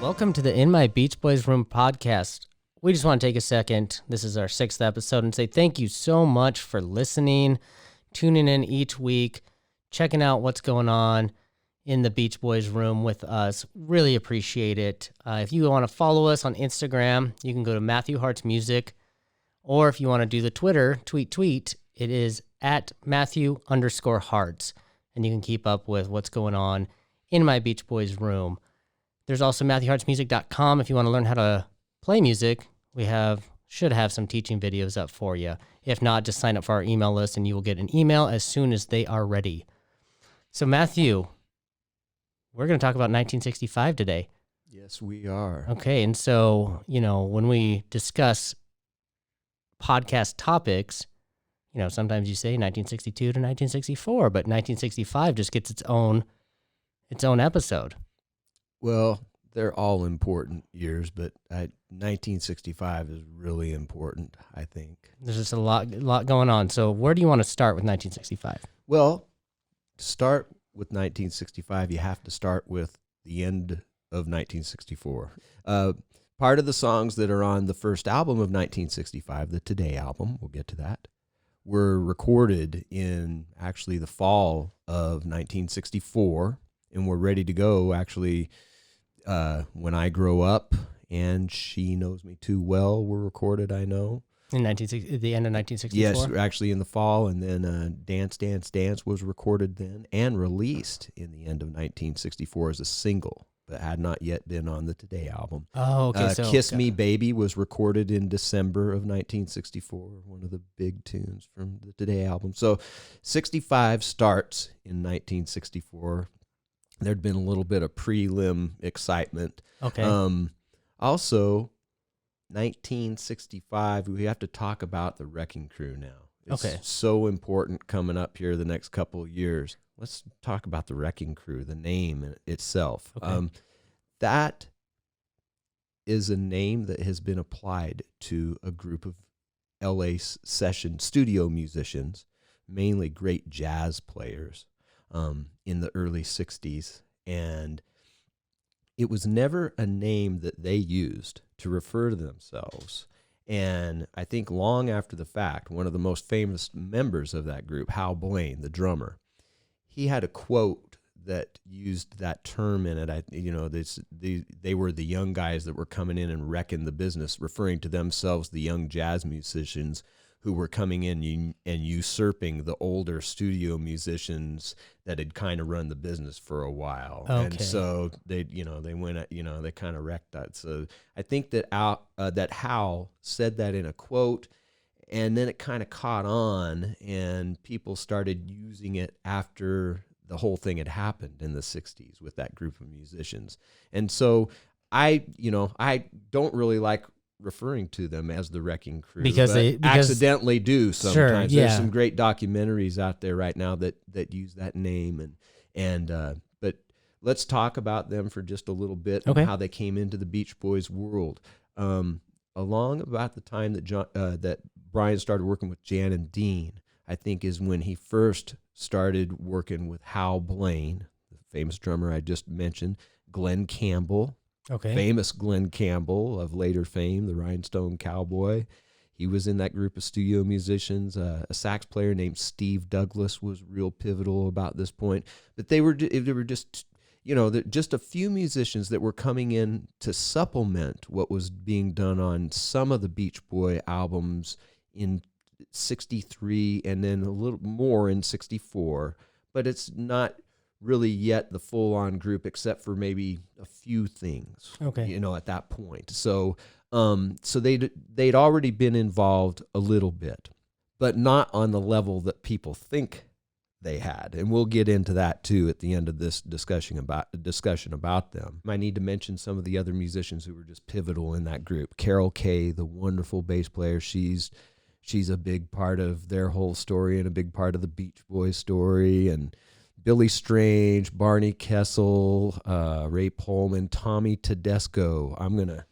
Welcome to the In My Beach Boys Room podcast. We just want to take a second. This is our 6th episode and say thank you so much for listening, tuning in each week, checking out what's going on in the Beach Boys Room with us. Really appreciate it. If you want to follow us on Instagram, you can go to Matthew Hart's Music, or if you want to do the Twitter, tweet, it is at Matthew_Harts, and you can keep up with what's going on in my Beach Boys Room. There's also MatthewHartsMusic.com if you want to learn how to play music. We should have some teaching videos up for you. If not, just sign up for our email list and you will get an email as soon as they are ready. So Matthew, we're going to talk about 1965 today. Yes, we are. Okay, and so, when we discuss podcast topics, sometimes you say 1962 to 1964, but 1965 just gets its own episode. Well, they're all important years, but 1965 is really important, I think. There's just a lot going on. So where do you want to start with 1965? Well, to start with 1965, you have to start with the end of 1964. Part of the songs that are on the first album of 1965, the Today album, we'll get to that, were recorded in actually the fall of 1964, and were ready to go actually When I Grow Up and She Knows Me Too Well were recorded, I know. In the end of 1964? Yes, actually in the fall, and then Dance, Dance, Dance was recorded then and released in the end of 1964 as a single, but had not yet been on the Today album. Oh, okay. Kiss Me Baby was recorded in December of 1964, one of the big tunes from the Today album. So 65 starts in 1964. There'd been a little bit of prelim excitement. Okay. Also, 1965, we have to talk about the Wrecking Crew now. It's so important coming up here the next couple of years. Let's talk about the Wrecking Crew, the name itself. Okay. That is a name that has been applied to a group of LA session studio musicians, mainly great jazz players, in the early 60s. And it was never a name that they used to refer to themselves. And I think long after the fact, one of the most famous members of that group, Hal Blaine, the drummer, he had a quote that used that term in it. They were the young guys that were coming in and wrecking the business, referring to themselves, the young jazz musicians who were coming in and usurping the older studio musicians that had kind of run the business for a while. Okay. And so they went, they kind of wrecked that. So I think that Hal said that in a quote, and then it kind of caught on, and people started using it after the whole thing had happened in the 60s with that group of musicians. And so I don't really like referring to them as the Wrecking Crew because they accidentally do sometimes. Sure, yeah. There's some great documentaries out there right now that use that name, but let's talk about them for just a little bit. Okay. And how they came into the Beach Boys world. Along about the time that Brian started working with Jan and Dean, I think is when he first started working with Hal Blaine, the famous drummer I just mentioned, Glenn Campbell. Okay. Famous Glenn Campbell of later fame, the Rhinestone Cowboy. He was in that group of studio musicians. A sax player named Steve Douglas was real pivotal about this point. But they were just, just a few musicians that were coming in to supplement what was being done on some of the Beach Boy albums in 63 and then a little more in 64. But it's not really yet the full-on group, except for maybe a few things, at that point. So they'd already been involved a little bit, but not on the level that people think they had. And we'll get into that too at the end of this discussion about them. I need to mention some of the other musicians who were just pivotal in that group. Carol Kay, the wonderful bass player, she's a big part of their whole story and a big part of the Beach Boys story. And Billy Strange, Barney Kessel, Ray Pullman, Tommy Tedesco. I'm going to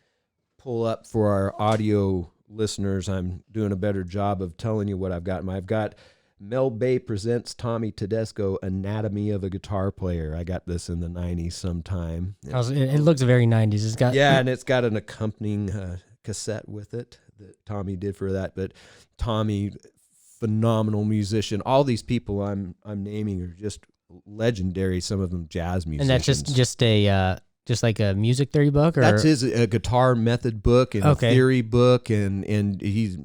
pull up for our audio listeners. I'm doing a better job of telling you what I've got. I've got Mel Bay presents Tommy Tedesco, Anatomy of a Guitar Player. I got this in the 90s sometime. It looks very 90s. It's got and it's got an accompanying cassette with it that Tommy did for that. But Tommy, phenomenal musician. All these people I'm naming are just legendary. Some of them jazz musicians. And that's just like a music theory book, or that's his guitar method book and a theory book, and he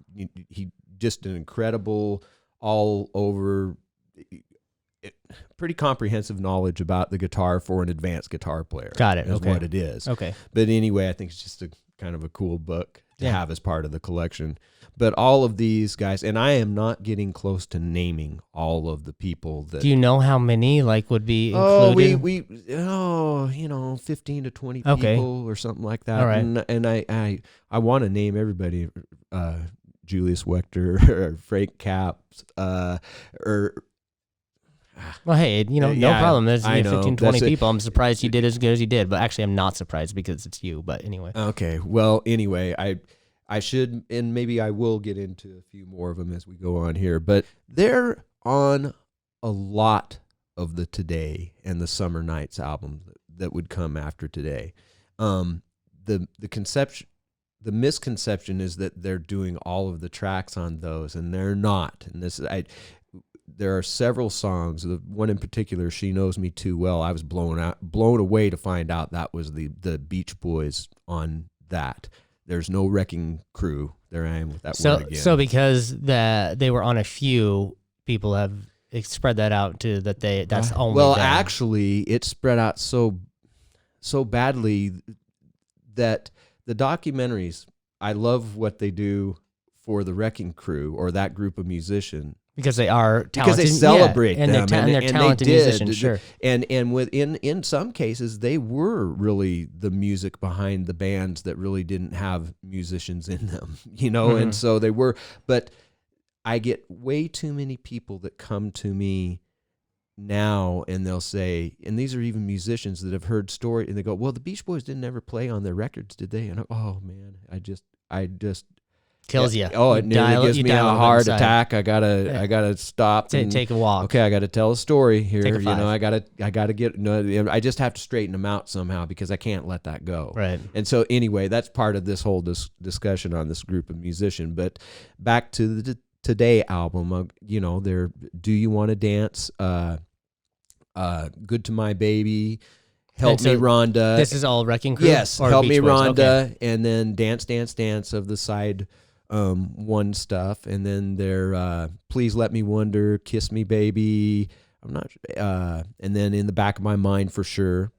just an incredible all over, pretty comprehensive knowledge about the guitar for an advanced guitar player. Got it. Is Okay. what it is. Okay. But anyway, I think it's just a kind of a cool book to have as part of the collection. But all of these guys, and I am not getting close to naming all of the people that. Do you know how many would be included? We 15 to 20 people or something like that. All right. And I want to name everybody. Julius Wechter or Frank Capps or well, hey, no problem. There's 15, 20 That's people. I'm surprised you did as good as you did, but actually I'm not surprised because it's you, but anyway. Okay. Well, anyway, I should, and maybe I will get into a few more of them as we go on here, but they're on a lot of the Today and the Summer Nights albums that would come after Today. The misconception is that they're doing all of the tracks on those, and they're not. And there are several songs. The one in particular, She Knows Me Too Well. I was blown away to find out that was the Beach Boys on that. There's no Wrecking Crew. There I am with that word again. So because they were on a few, people have spread that out to that's only. Well, them. actually, it's spread out so badly that the documentaries, I love what they do for the Wrecking Crew or that group of musicians. Because they are talented. Because they celebrate them. And they're talented musicians, sure. And in some cases, they were really the music behind the bands that really didn't have musicians in them, Mm-hmm. And so they were. But I get way too many people that come to me now and they'll say, and these are even musicians that have heard story, and they go, well, the Beach Boys didn't ever play on their records, did they? And oh man, I just kills you. Oh, it nearly gives me a heart attack. I gotta stop. Take a walk. Okay, I gotta tell a story here. Take a five. I gotta get. No, I just have to straighten them out somehow because I can't let that go. Right. And so anyway, that's part of this whole discussion on this group of musicians. But back to the Today album, they're Do You Want to Dance? Good to My Baby. Help Me Rhonda. This is all Wrecking Crew? Yes, or Help Beach Me Boys? Rhonda, Okay. and then Dance, Dance, Dance of the side one stuff, and then their Please Let Me Wonder, Kiss Me Baby. I'm not and then In the Back of My Mind for sure.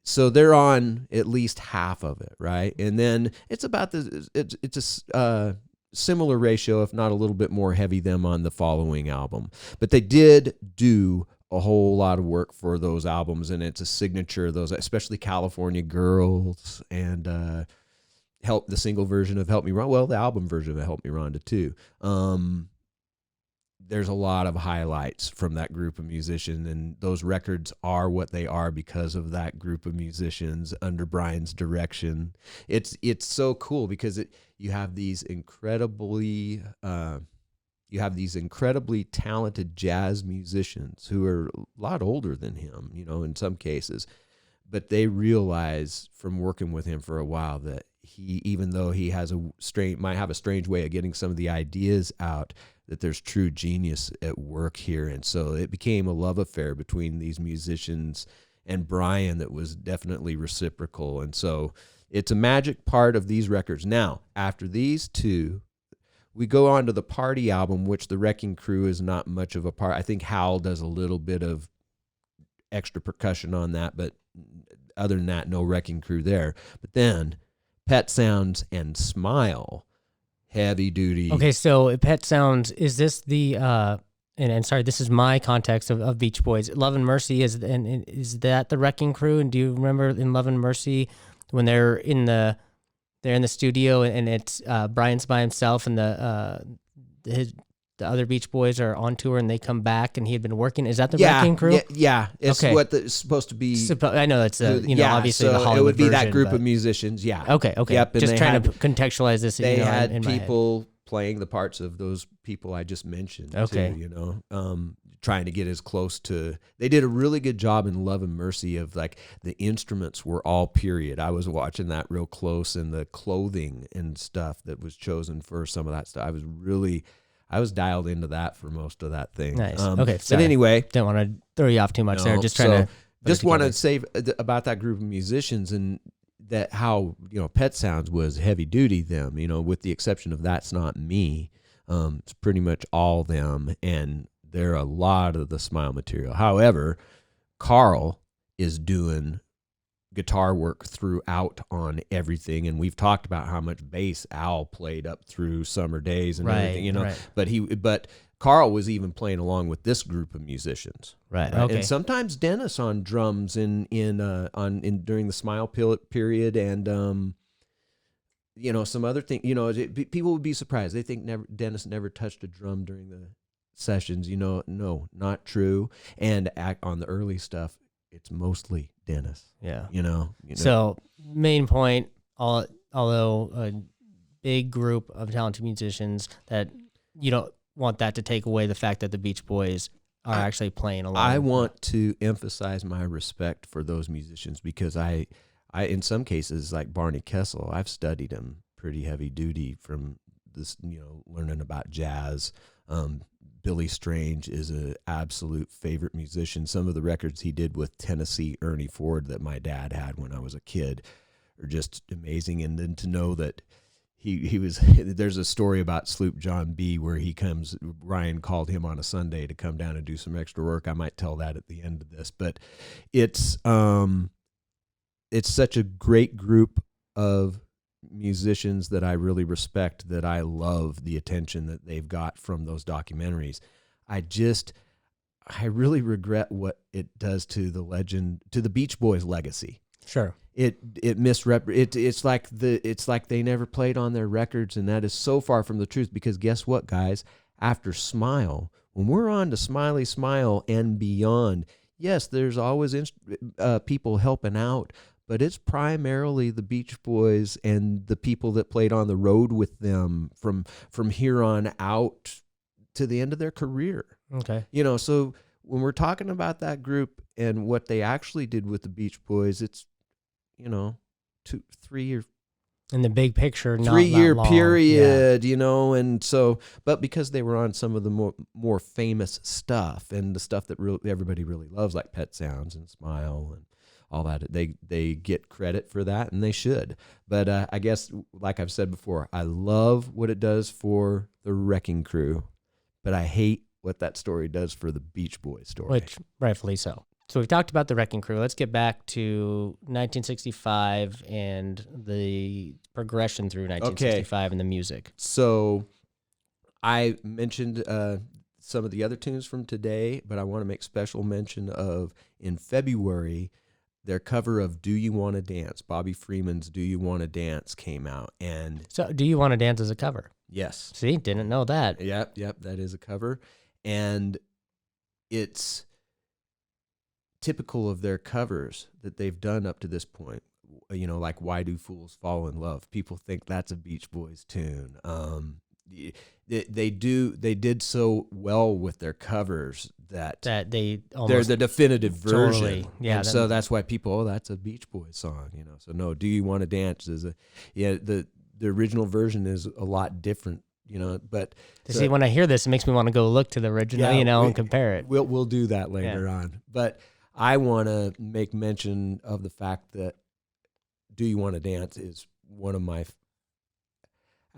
So they're on at least half of it, right? And then it's about it's a similar ratio, if not a little bit more heavy them on the following album. But they did do a whole lot of work for those albums, and it's a signature of those, especially California Girls and the single version of Help Me Rhonda. Well, the album version of Help Me Rhonda too. There's a lot of highlights from that group of musicians, and those records are what they are because of that group of musicians under Brian's direction. It's so cool because you have these incredibly talented jazz musicians who are a lot older than him, in some cases, but they realize from working with him for a while that even though he has might have a strange way of getting some of the ideas out, that there's true genius at work here. And so it became a love affair between these musicians and Brian that was definitely reciprocal. And so it's a magic part of these records. Now, after these two, we go on to the Party album, which the Wrecking Crew is not much of a part. I think Hal does a little bit of extra percussion on that, but other than that, no Wrecking Crew there. But then Pet Sounds and Smile, heavy duty. Okay, so Pet Sounds, is this the and sorry, this is my context of Beach Boys. Love and Mercy is that the Wrecking Crew? And do you remember in Love and Mercy when they're in the studio and it's Brian's by himself and the other Beach Boys are on tour and they come back and he had been working. Is that the Wrecking Crew? Yeah. It's okay. what it's supposed to be. I know it's obviously so the Hollywood it would be version, that group of musicians. Yeah. Okay. Yep. Just trying to contextualize this. They had people playing the parts of those people I just mentioned. Okay. Too, you know, trying to get as close to. They did a really good job in Love and Mercy of like the instruments were all period. I was watching that real close, and the clothing and stuff that was chosen for some of that stuff. I was dialed into that for most of that thing. Nice. Okay. Sorry. But anyway, don't want to throw you off too much there. Just trying to. Just want to say about that group of musicians and that how, you know, Pet Sounds was heavy duty them, you know, with the exception of That's Not Me. It's pretty much all them, and they're a lot of the Smile material. However, Carl is doing guitar work throughout on everything, and we've talked about how much bass Al played up through Summer Days and everything, you know. Right. But Carl was even playing along with this group of musicians, right? Okay. And sometimes Dennis on drums during the Smile period, and you know, some other thing. You know, people would be surprised. They think Dennis never touched a drum during the sessions. You know, no, not true. And on the early stuff, it's mostly Dennis. Yeah. You know. So main point, although a big group of talented musicians, that you don't want that to take away the fact that the Beach Boys are actually playing along. I want to emphasize my respect for those musicians because I in some cases, like Barney Kessel, I've studied him pretty heavy duty from this, you know, learning about jazz. Billy Strange is an absolute favorite musician. Some of the records he did with Tennessee Ernie Ford that my dad had when I was a kid are just amazing. And then to know that he was, there's a story about Sloop John B where Ryan called him on a Sunday to come down and do some extra work. I might tell that at the end of this, but it's such a great group of musicians that I really respect, that I love the attention that they've got from those documentaries. I really regret what it does to the legend, to the Beach Boys legacy. Sure. It's like they never played on their records, and that is so far from the truth, because guess what, guys? After Smile, when we're on to Smiley Smile and beyond, yes, there's always people helping out, but it's primarily the Beach Boys and the people that played on the road with them from here on out to the end of their career. Okay. You know, so when we're talking about that group and what they actually did with the Beach Boys, it's, you know, 3 year in the big picture, not 3 year that long. period, you know, and so, but because they were on some of the more famous stuff and the stuff that everybody really loves, like Pet Sounds and Smile and all that, they get credit for that, and they should. But I guess, like I've said before, I love what it does for the Wrecking Crew, but I hate what that story does for the Beach Boys story. Which, rightfully so. So we've talked about the Wrecking Crew. Let's get back to 1965 and the progression through 1965 and the music. So I mentioned some of the other tunes from today, but I want to make special mention of, in February, their cover of Do You Want to Dance, Bobby Freeman's Do You Want to Dance came out. And so Do You Want to Dance is a cover? Yes. See, didn't know that. Yep, that is a cover. And it's typical of their covers that they've done up to this point. You know, like Why Do Fools Fall in Love? People think that's a Beach Boys tune. They did so well with their covers that they're the definitive version. Totally, yeah. And so that's why people, that's a Beach Boys song, you know. So no, Do You Want to Dance is the original version is a lot different, you know. But see, when I hear this, it makes me want to go look to the original, and compare it. We'll do that later on. But I want to make mention of the fact that Do You Want to Dance is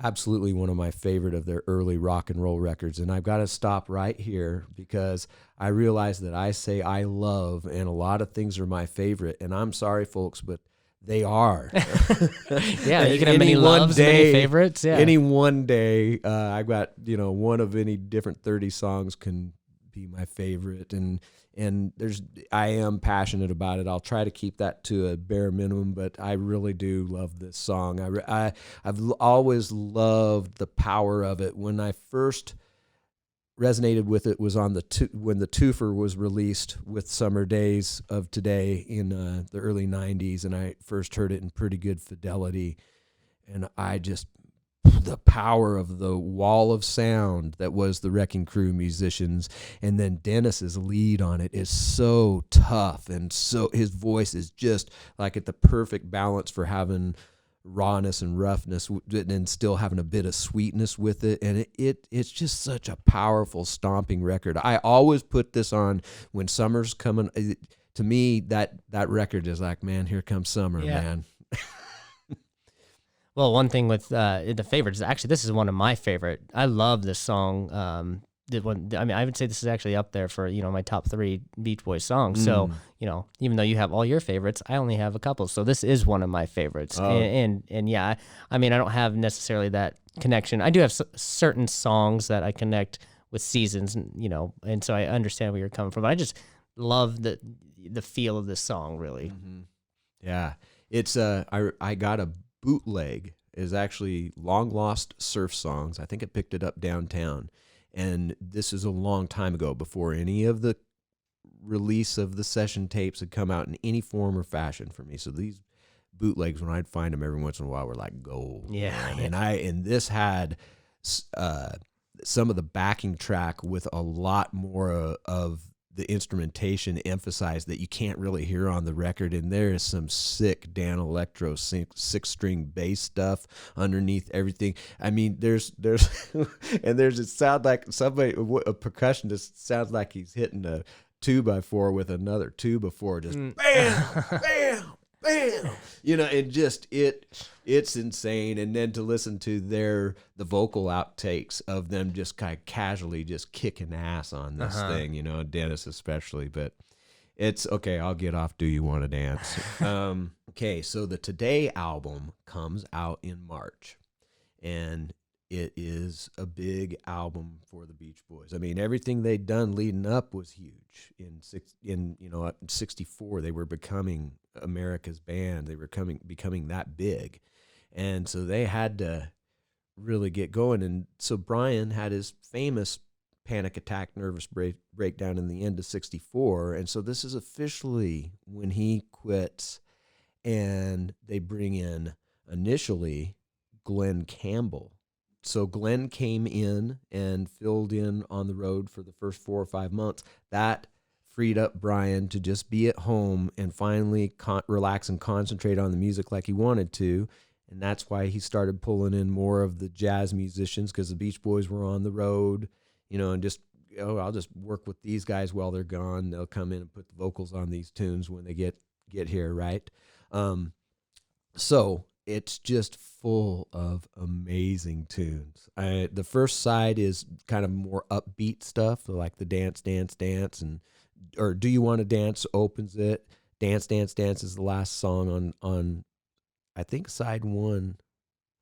absolutely one of my favorite of their early rock and roll records. And I've got to stop right here because I realize that I say I love, and a lot of things are my favorite. And I'm sorry, folks, but they are. Yeah, you can have many loves, many favorites. Yeah. Any one day, I've got, one of any different 30 songs can be my favorite. And I am passionate about it. I'll try to keep that to a bare minimum, but I really do love this song. I've always loved the power of it. When I first resonated with it was on when the twofer was released with Summer Days of Today in the early 90s, and I first heard it in pretty good fidelity, and I just the power of the wall of sound that was the Wrecking Crew musicians, and then Dennis's lead on it is so tough, and so his voice is just like at the perfect balance for having rawness and roughness and still having a bit of sweetness with it, and it's just such a powerful stomping record. I always put this on when summer's coming. To me, that record is like, man, here comes summer, man. Well, one thing with the favorites, actually, this is one of my favorite. I love this song. I would say this is actually up there for, my top 3 Beach Boys songs. So, even though you have all your favorites, I only have a couple. So this is one of my favorites. Oh. And yeah, I don't have necessarily that connection. I do have certain songs that I connect with seasons, and so I understand where you're coming from. But I just love the feel of this song, really. Mm-hmm. Yeah. It's I got a bootleg. Is actually Long Lost Surf Songs. I think it picked it up downtown. And this is a long time ago, before any of the release of the session tapes had come out in any form or fashion for me. So these bootlegs, when I'd find them every once in a while, were like gold. Yeah. And this had some of the backing track with a lot more of the instrumentation emphasized that you can't really hear on the record, and there is some sick Dan Electro 6-string bass stuff underneath everything. I mean, there's it sounds like somebody, a percussionist sounds like he's hitting a 2x4 with another 2x4, just bam, bam, bam. And just it's insane. And then to listen to the vocal outtakes of them just kind of casually just kicking ass on this thing, Dennis especially. But it's okay. I'll get off. Do You Want to Dance? Okay, so the Today album comes out in March, and it is a big album for the Beach Boys. I mean, everything they'd done leading up was huge. In 64, they were becoming America's band. They were becoming that big. And so they had to really get going. And so Brian had his famous panic attack, nervous breakdown in the end of 64. And so this is officially when he quits, and they bring in initially Glenn Campbell. So Glenn came in and filled in on the road for the first 4 or 5 months. That freed up Brian to just be at home and finally relax and concentrate on the music like he wanted to. And that's why he started pulling in more of the jazz musicians, because the Beach Boys were on the road, and just, I'll just work with these guys while they're gone. They'll come in and put the vocals on these tunes when they get here, right? So it's just full of amazing tunes. The first side is kind of more upbeat stuff, like the Dance, Dance, Dance, or Do You Want to Dance opens it. Dance, Dance, Dance is the last song on I think side 1.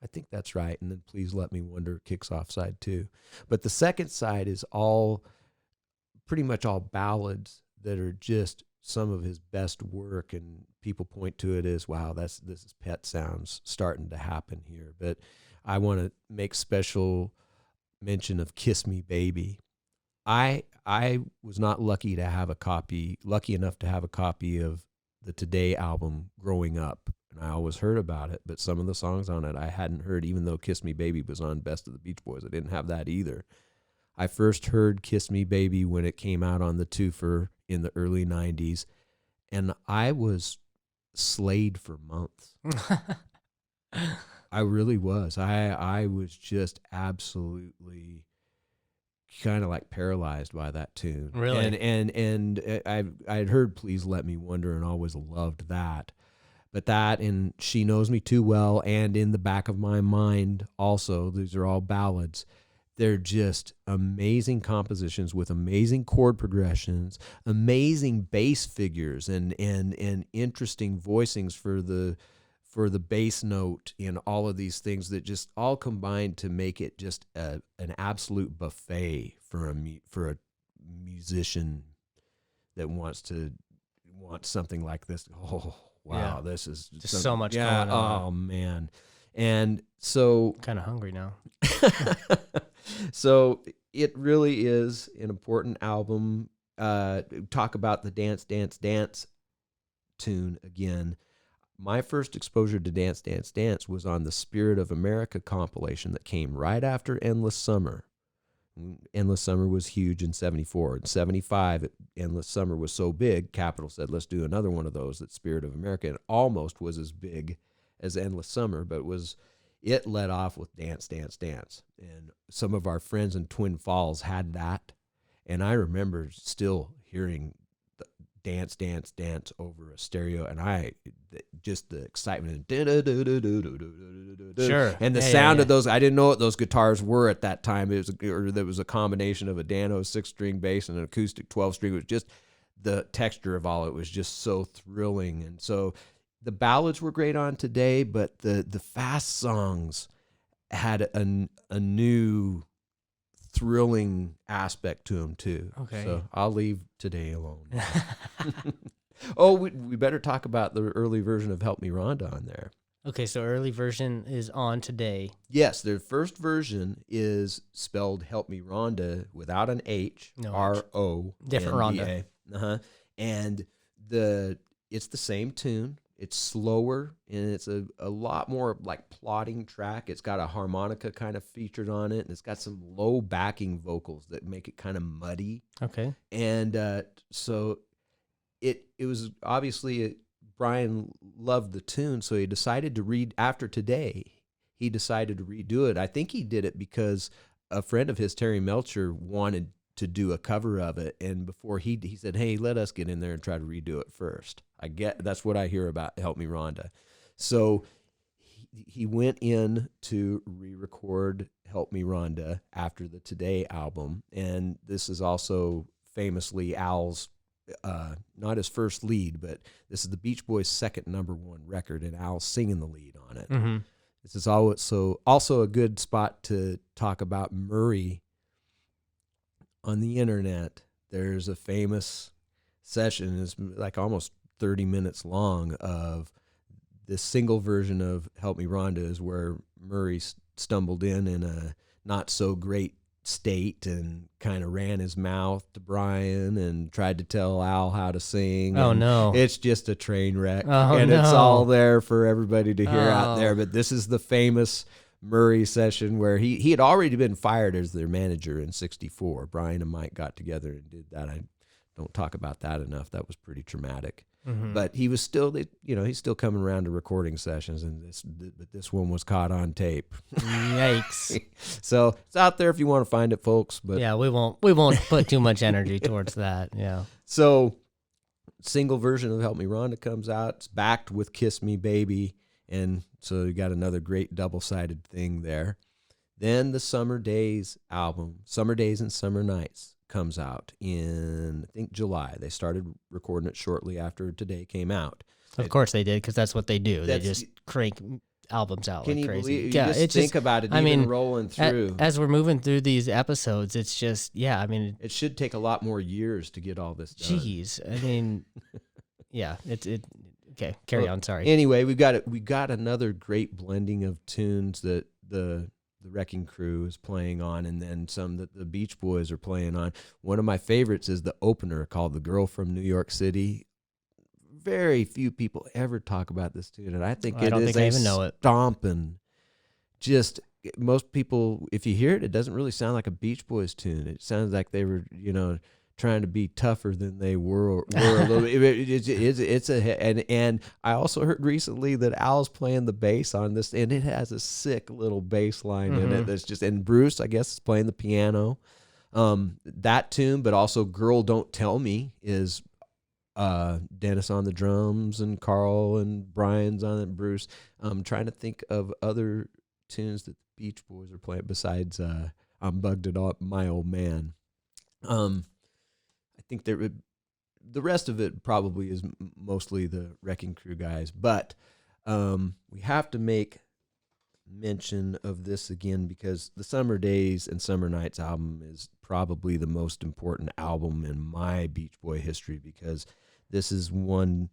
I think that's right. And then Please Let Me Wonder kicks off side 2. But the second side is pretty much all ballads that are just some of his best work, and people point to it as, wow, this is Pet Sounds starting to happen here. But I want to make special mention of Kiss Me Baby. I was not lucky enough to have a copy of the Today album growing up, and I always heard about it, but some of the songs on it I hadn't heard, even though Kiss Me Baby was on Best of the Beach Boys. I didn't have that either. I first heard Kiss Me Baby when it came out on the twofer in the early 90s, and I was slayed for months. I really was. I was just absolutely kind of like paralyzed by that tune. Really? And I'd heard Please Let Me Wonder and always loved that. But that and She Knows Me Too Well, and In the Back of My Mind also, these are all ballads. They're just amazing compositions with amazing chord progressions, amazing bass figures, and interesting voicings for the bass note in all of these things that just all combined to make it just an absolute buffet for a musician that wants something like this. Oh wow, yeah. This is just so much going on. Oh man. And so I'm kind of hungry now. So it really is an important album. Talk about the Dance, Dance, Dance tune again. my first exposure to Dance, Dance, Dance was on the Spirit of America compilation that came right after Endless Summer. Endless Summer was huge in 74. In 75, Endless Summer was so big, Capitol said, let's do another one of those, that Spirit of America. It almost was as big as Endless Summer, but it led off with Dance, Dance, Dance. And some of our friends in Twin Falls had that. And I remember still hearing the Dance, Dance, Dance over a stereo. And just the excitement. Sure. And the sound of those, I didn't know what those guitars were at that time. There was a combination of a Dano 6-string bass and an acoustic 12-string. It was just the texture of all. It was just so thrilling. And so the ballads were great on Today, but the fast songs had a new thrilling aspect to them too. Okay. So I'll leave Today alone. Oh, we better talk about the early version of Help Me Rhonda on there. Okay, so early version is on Today. Yes, their first version is spelled Help Me Rhonda without an H, No, R-O. different Rhonda. And it's the same tune. It's slower, and it's a lot more like plotting track. It's got a harmonica kind of featured on it, and it's got some low backing vocals that make it kind of muddy. Okay. And so it was obviously Brian loved the tune, so he decided to after Today, he decided to redo it. I think he did it because a friend of his, Terry Melcher, wanted to do a cover of it, and before he said, hey, let us get in there and try to redo it first. That's what I hear about Help Me Rhonda. So he went in to re-record Help Me Rhonda after the Today album, and this is also famously Al's, not his first lead, but this is the Beach Boys' second #1 record, and Al's singing the lead on it. Mm-hmm. This is also a good spot to talk about Murray. On the internet, there's a famous session, it's like almost 30 minutes long, of this single version of Help Me Rhonda is where Murray stumbled in a not so great state and kind of ran his mouth to Brian and tried to tell Al how to sing. Oh, and no. It's just a train wreck. Oh, and no. It's all there for everybody to hear out Oh. there. But this is the famous Murray session where he had already been fired as their manager in 64. Brian and Mike got together and did that. I don't talk about that enough. That was pretty traumatic. Mm-hmm. But he was still, he's still coming around to recording sessions, and this one was caught on tape. Yikes. So it's out there if you want to find it, folks. But yeah, we won't put too much energy towards that. Yeah. So single version of Help Me Rhonda comes out. It's backed with Kiss Me Baby. And so you got another great double-sided thing there. Then the Summer Days album, Summer Days and Summer Nights, comes out in, I think, July. They started recording it shortly after Today came out. Of course they did, because that's what they do. They just crank albums out like crazy. Believe, you just think about it, rolling through. As we're moving through these episodes, it's just, it should take a lot more years to get all this done. Jeez. I mean, yeah, okay, carry on. Sorry. Anyway, we got another great blending of tunes that the Wrecking Crew is playing on, and then some that the Beach Boys are playing on. One of my favorites is the opener called "The Girl from New York City." Very few people ever talk about this tune, and I think I don't think I even know it. Stomping. Just most people, if you hear it, it doesn't really sound like a Beach Boys tune. It sounds like they were, trying to be tougher than they were a little bit. And I also heard recently that Al's playing the bass on this, and it has a sick little bass line in it that's just, and Bruce, I guess, is playing the piano. That tune, but also Girl Don't Tell Me is Dennis on the drums, and Carl and Brian's on it, Bruce. I'm trying to think of other tunes that the Beach Boys are playing besides I'm Bugged It Up, My Old Man. I think the rest of it probably is mostly the Wrecking Crew guys, but we have to make mention of this again because the Summer Days and Summer Nights album is probably the most important album in my Beach Boy history, because this is one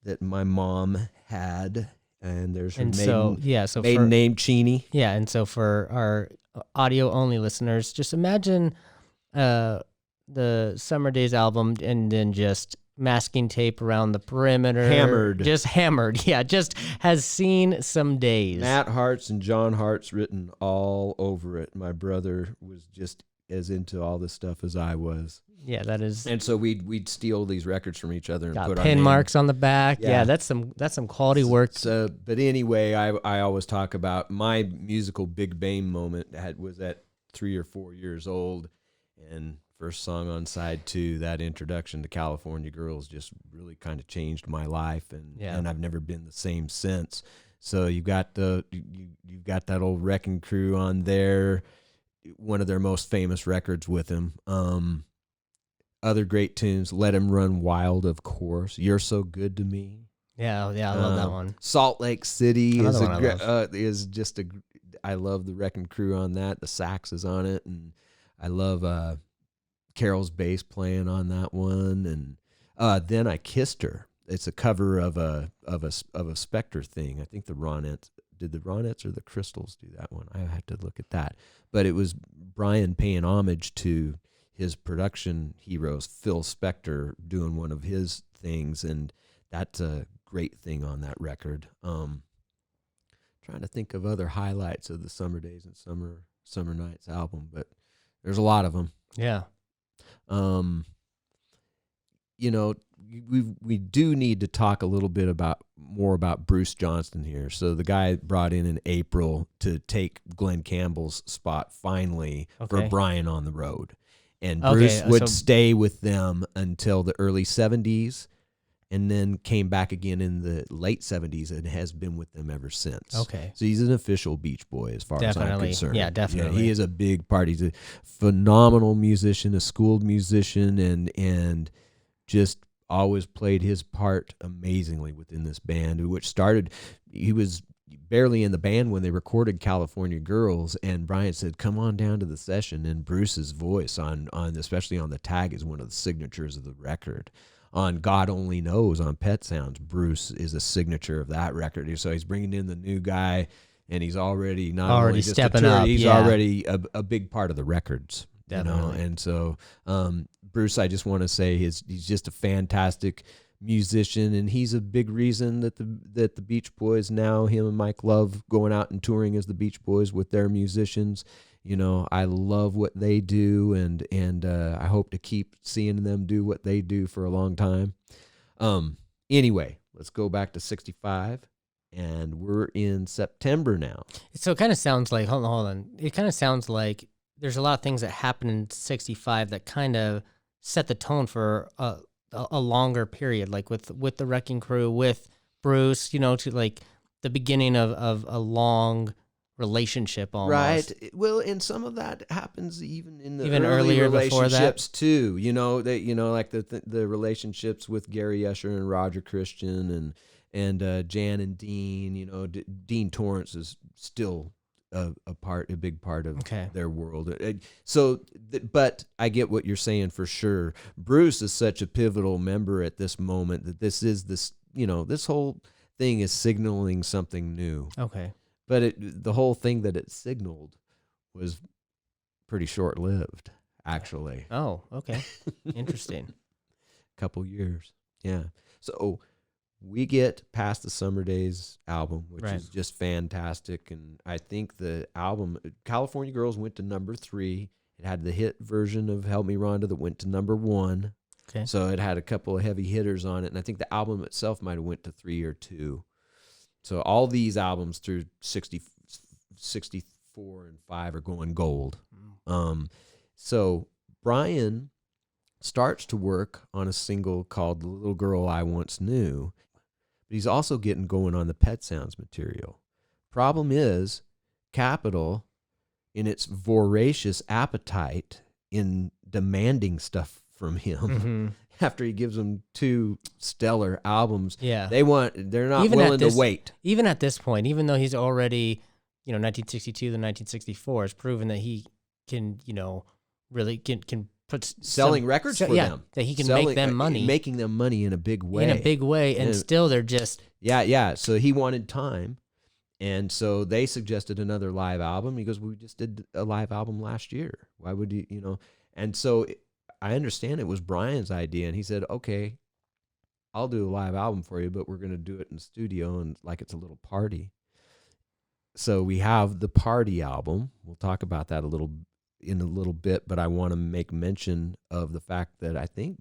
that my mom had, and there's her maiden name, Cheney. Yeah, and so for our audio-only listeners, just imagine the Summer Days album and then just masking tape around the perimeter. Hammered. Just hammered. Yeah, just has seen some days. Matt Hart's and John Hart's written all over it. My brother was just as into all this stuff as I was. Yeah, that is. And so we'd steal these records from each other and Got put pin our marks on the back. Yeah. Yeah, that's some quality work. So, but anyway, I always talk about my musical Big Bang moment was at 3 or 4 years old, and first song on side 2, that introduction to California Girls just really kind of changed my life, and I've never been the same since. So you've got you've got that old Wrecking Crew on there, one of their most famous records with him. Other great tunes, Let Him Run Wild, of course. You're So Good to Me. Yeah, I love that one. Salt Lake City Another is just I love the Wrecking Crew on that. The sax is on it, and I love Carol's bass playing on that one. And Then I Kissed Her. It's a cover of a Spectre thing. I think the Ronettes did the Ronettes or the Crystals do that one. I had to look at that, but it was Brian paying homage to his production heroes, Phil Spector, doing one of his things, and that's a great thing on that record. Trying to think of other highlights of the Summer Days and Summer Nights album, but there's a lot of them. Yeah. We do need to talk a little bit more about Bruce Johnston here. So the guy brought in April to take Glenn Campbell's spot finally for Brian on the road. And Bruce would stay with them until the early 70s, and then came back again in the late 70s and has been with them ever since. Okay. So he's an official Beach Boy as far as I'm concerned. Yeah, definitely. Yeah, he is a big part. He's a phenomenal musician, a schooled musician, and just always played his part amazingly within this band, which started, he was barely in the band when they recorded California Girls, and Brian said, come on down to the session, and Bruce's voice on especially on the tag is one of the signatures of the record. On God Only Knows on Pet Sounds, Bruce is a signature of that record. So he's bringing in the new guy, and he's already not only just stepping up. He's already a big part of the records. Definitely. And so Bruce, I just want to say he's just a fantastic musician, and he's a big reason that the Beach Boys now, him and Mike Love going out and touring as the Beach Boys with their musicians. I love what they do, and I hope to keep seeing them do what they do for a long time. Anyway, let's go back to 65, and we're in September now. So it kind of sounds like, hold on. It kind of sounds like there's a lot of things that happen in 65 that kind of set the tone for a longer period, like with the Wrecking Crew, with Bruce, to like the beginning of a long relationship almost. Right. Well, and some of that happens even in the earlier relationships too. Like the relationships with Gary Usher and Roger Christian and Jan and Dean. Dean Torrance is still a big part of their world. But I get what you're saying for sure. Bruce is such a pivotal member at this moment that this whole thing is signaling something new. Okay. But the whole thing that it signaled was pretty short-lived, actually. Oh, okay. Interesting. Couple years. Yeah. So we get past the Summer Days album, which is just fantastic. And I think the album, California Girls, went to number 3. It had the hit version of Help Me Rhonda that went to number 1. Okay. So it had a couple of heavy hitters on it. And I think the album itself might have went to 3 or 2. So all these albums through 64 and 5 are going gold. So Brian starts to work on a single called The Little Girl I Once Knew, but he's also getting going on the Pet Sounds material. Problem is, Capitol, in its voracious appetite in demanding stuff from him, after he gives them 2 stellar albums, they're not even willing to wait. Even at this point, even though he's already, 1962 to 1964 has proven that he can, really can put selling records for them. That he can make them money. Making them money in a big way. And still they're just... Yeah. So he wanted time. And so they suggested another live album. He goes, we just did a live album last year. Why would you, And so I understand it was Brian's idea. And he said, okay, I'll do a live album for you, but we're going to do it in the studio and like it's a little party. So we have the party album. We'll talk about that in a little bit, but I want to make mention of the fact that I think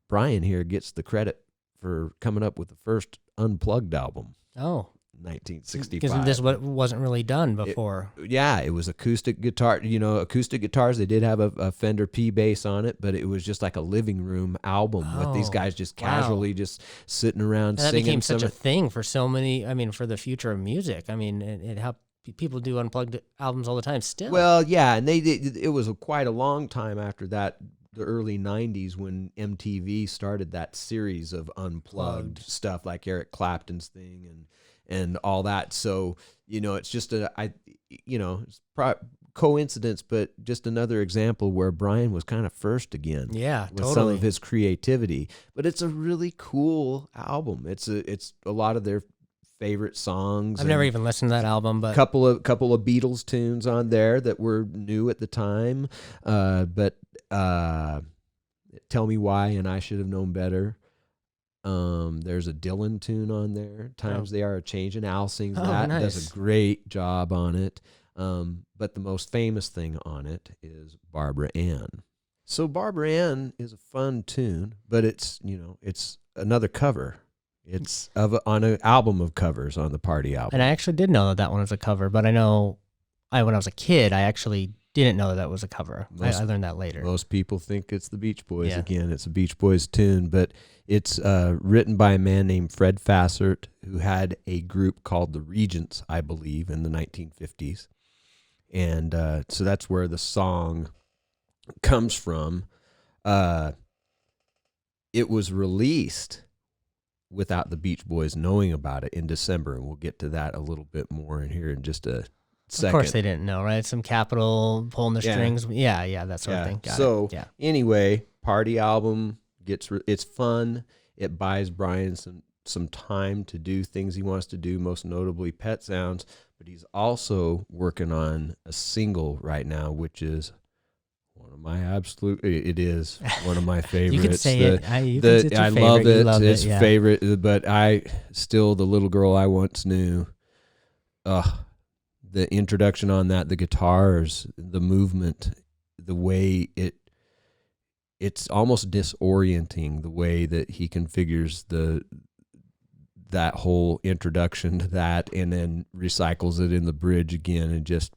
Brian here gets the credit for coming up with the first unplugged album. Oh. 1965. Because this wasn't really done before. It was acoustic guitar. Acoustic guitars. They did have a Fender P bass on it, but it was just like a living room album with these guys just casually just sitting around and that singing. Became such a thing for so many. I mean, for the future of music. I mean, it helped. People do unplugged albums all the time still. Well, yeah, and it was quite a long time after that, the early 90s, when MTV started that series of unplugged stuff like Eric Clapton's thing and all that. So, it's just it's coincidence, but just another example where Brian was kind of first again. Yeah, with some of his creativity. But it's a really cool album. It's a lot of their favorite songs. I've never even listened to that album, but couple of Beatles tunes on there that were new at the time. But Tell Me Why and I Should Have Known Better. There's a Dylan tune on there. Times They Are A-Changin'. Al sings that. Nice. Does a great job on it. But the most famous thing on it is Barbara Ann. So Barbara Ann is a fun tune, but it's another cover. It's on an album of covers on the party album. And I actually did know that one was a cover, but I know when I was a kid, I actually didn't know that was a cover. I learned that later. Most people think it's the Beach Boys. Yeah. Again, it's a Beach Boys tune, but it's written by a man named Fred Fassert, who had a group called the Regents, I believe, in the 1950s. And so that's where the song comes from. It was released without the Beach Boys knowing about it in December, and we'll get to that a little bit more in here in just a second. Of course they didn't know, right? Some Capitol pulling the strings. Yeah, that sort of thing. Anyway, party album it's fun. It buys Brian some time to do things he wants to do, most notably Pet Sounds, but he's also working on a single right now, which is it is one of my favorites. You can say it. I love it. It's favorite, but the Little Girl I Once Knew. The introduction on that, the guitars, the movement, the way it's almost disorienting the way that he configures that whole introduction to that, and then recycles it in the bridge again, and just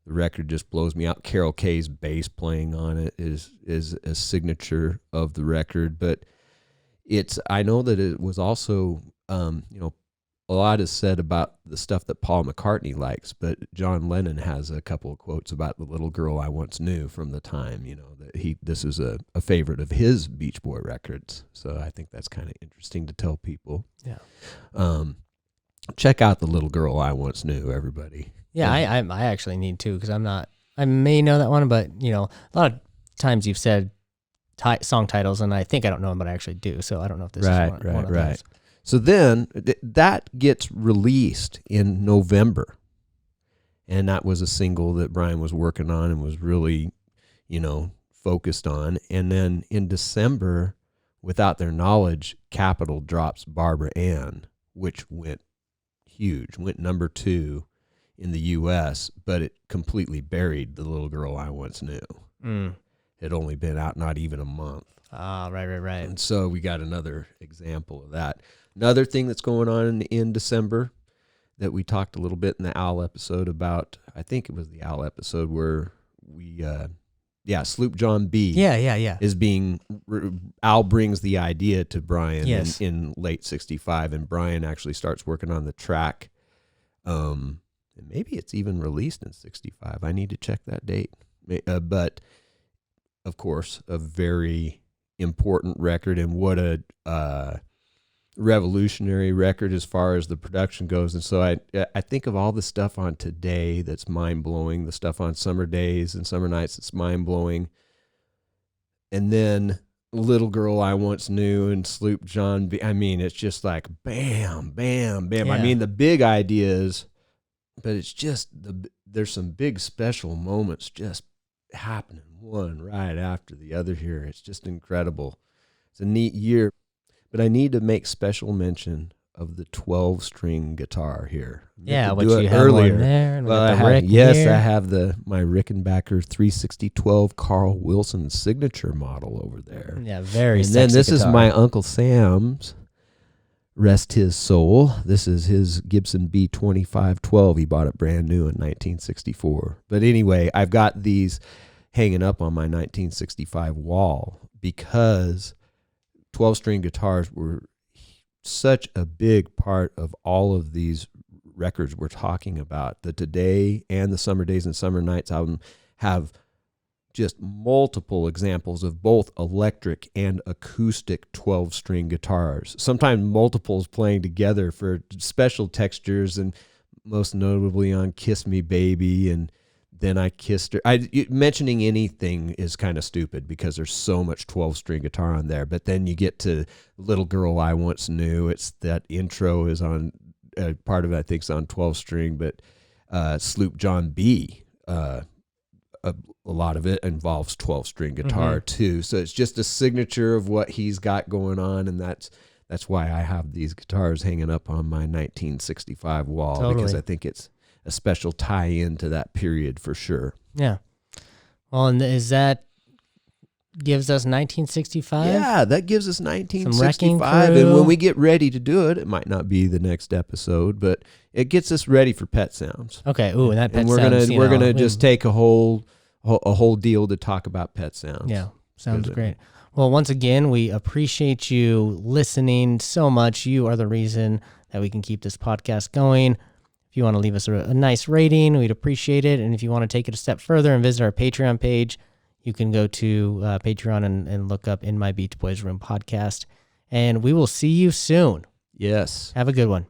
the record just blows me out. Carol Kay's bass playing on it is a signature of the record, but I know that it was also a lot is said about the stuff that Paul McCartney likes, but John Lennon has a couple of quotes about The Little Girl I Once Knew from the time, that this is a favorite of his Beach Boy records. So I think that's kind of interesting to tell people. Yeah. Check out The Little Girl I Once Knew, everybody. Yeah, I actually need to, because I may know that one, but a lot of times you've said song titles, and I think I don't know them, but I actually do. So I don't know if this is one of those. So then that gets released in November, and that was a single that Brian was working on and was really, focused on. And then in December, without their knowledge, Capitol drops Barbara Ann, which went huge, went number 2 in the U.S., but it completely buried The Little Girl I Once Knew. It had only been out not even a month. Ah, right. And so we got another example of that. Another thing that's going on in December that we talked a little bit in the Al episode about, I think it was the Al episode where we, Sloop John B. Yeah. is Al brings the idea to Brian in late 65, and Brian actually starts working on the track. And maybe it's even released in 65. I need to check that date. But, of course, a very important record, and what a revolutionary record as far as the production goes. And so I think of all the stuff on Today that's mind-blowing, the stuff on Summer Days and Summer Nights that's mind-blowing, and then Little Girl I Once Knew and Sloop John B. I mean, it's just like bam, bam, bam. Yeah. I mean, the big ideas, but it's just there's some big special moments just happening one right after the other here. It's just incredible. It's a neat year. But I need to make special mention of the 12-string guitar here. Yeah, which you have one there. And Well, I have my Rickenbacker 360-12 Carl Wilson signature model over there. Yeah, very. And then this is my Uncle Sam's. Rest his soul. This is his Gibson B2512. He bought it brand new in 1964. But anyway, I've got these hanging up on my 1965 wall because 12-string guitars were such a big part of all of these records we're talking about. The Today and the Summer Days and Summer Nights album have just multiple examples of both electric and acoustic 12-string guitars, sometimes multiples playing together for special textures, and most notably on Kiss Me Baby and Then I Kissed Her. Mentioning anything is kind of stupid because there's so much 12-string guitar on there, but then you get to Little Girl I Once Knew. It's that intro is on, part of it I think is on 12-string, but Sloop John B., a lot of it involves 12-string guitar too. So it's just a signature of what he's got going on, and that's why I have these guitars hanging up on my 1965 wall, because I think it's a special tie-in to that period for sure. Yeah. Well, and is that gives us 1965? Yeah, that gives us 1965. And when we get ready to do it, it might not be the next episode, but it gets us ready for Pet Sounds. Okay. Ooh, and that Pet Sounds. We're gonna just take a whole deal to talk about Pet Sounds. Yeah, sounds great. Well, once again, we appreciate you listening so much. You are the reason that we can keep this podcast going. If you want to leave us a nice rating, we'd appreciate it. And if you want to take it a step further and visit our Patreon page, you can go to Patreon and look up In My Beach Boys Room podcast. And we will see you soon. Yes. Have a good one.